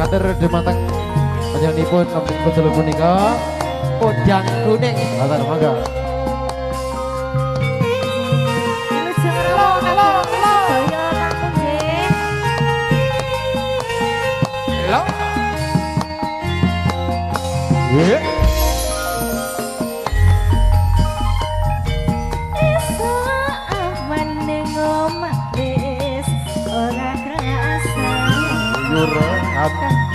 kader demateng panjenenganipun namung betul punika Podang Kuning. Atur mangga. Yeah.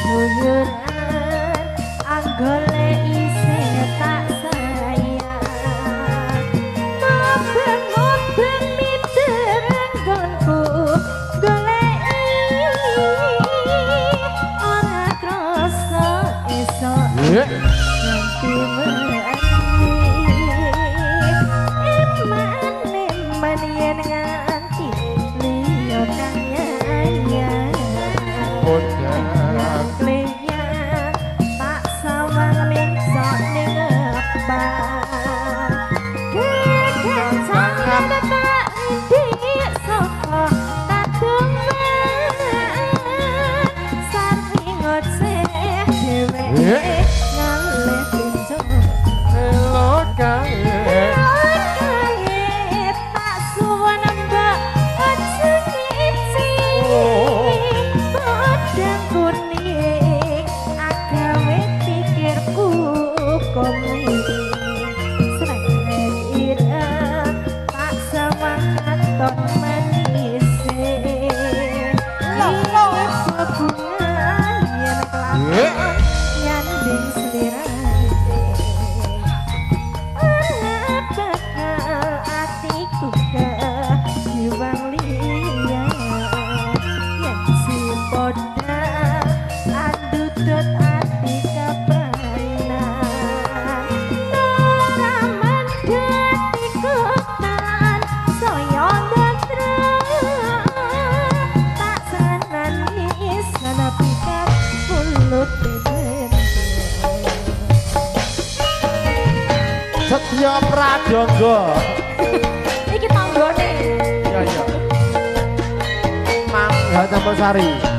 Buyuran anggole isih tak sayang moben-moben miterang gonku goleki ora krasa esok nganti eman yen nganti liya kaya Setya Pradangga. Iki tanggane. Iya iya. Mangga Campasari.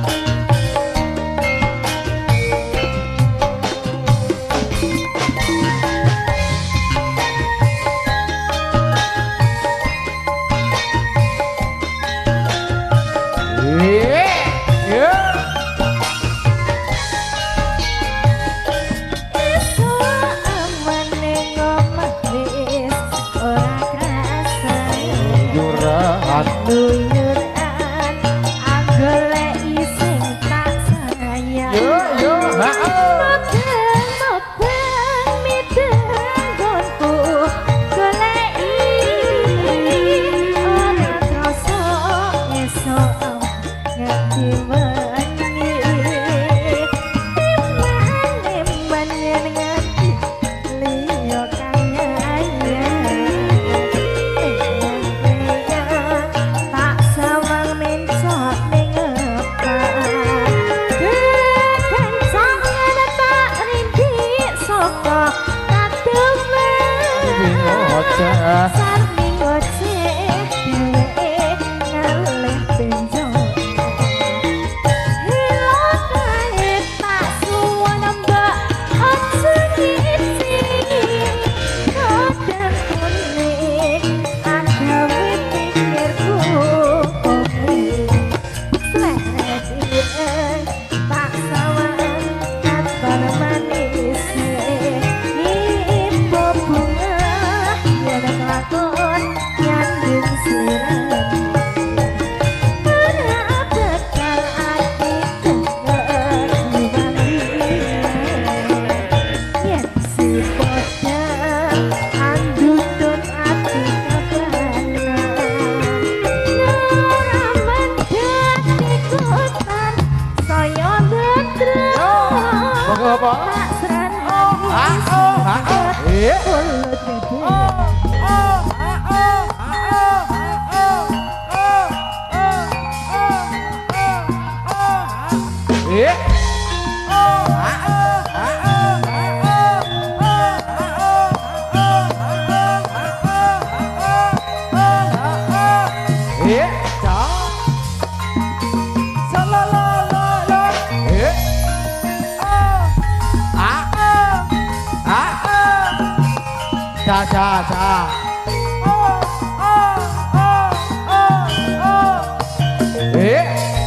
cha cha cha.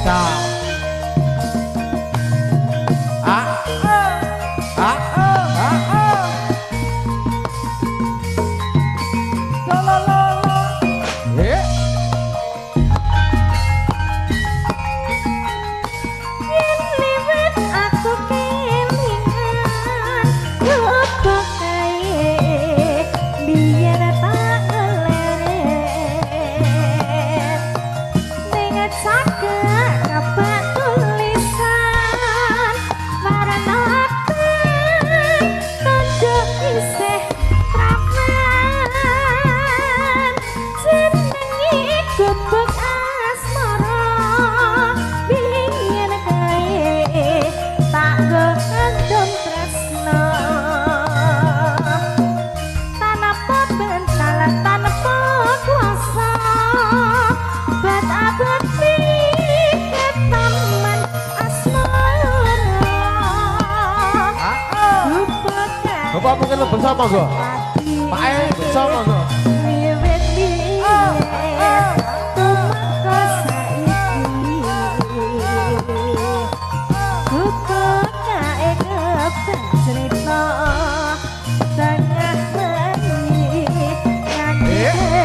Cha. Ah. Ah. Ah. Liwet aku kelingan Kepok kae Biar tak ngeleret Dengan cakap apa tulisan Marana akan Tanda iseh praman Jenengi kepok asmara Biar kae Tak gendong tresno Tanpa bentalan tanpa kuasa Bat abad pikir taman asmara Bapak mungkin lo bersama gak? Pak E bersama gak? Wiwit biyen tumeka saiki Kupekae kebak cerita tengah bengi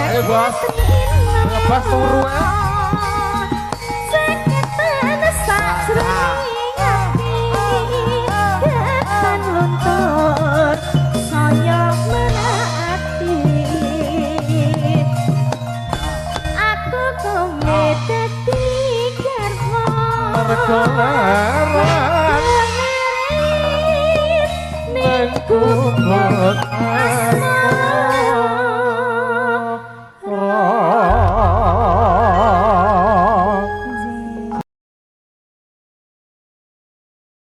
Ayo bos, ngebas turu ya. Seketan sajroning ati ketan luntur saya menaati aku komedati garwa Mergo laran Neng kubur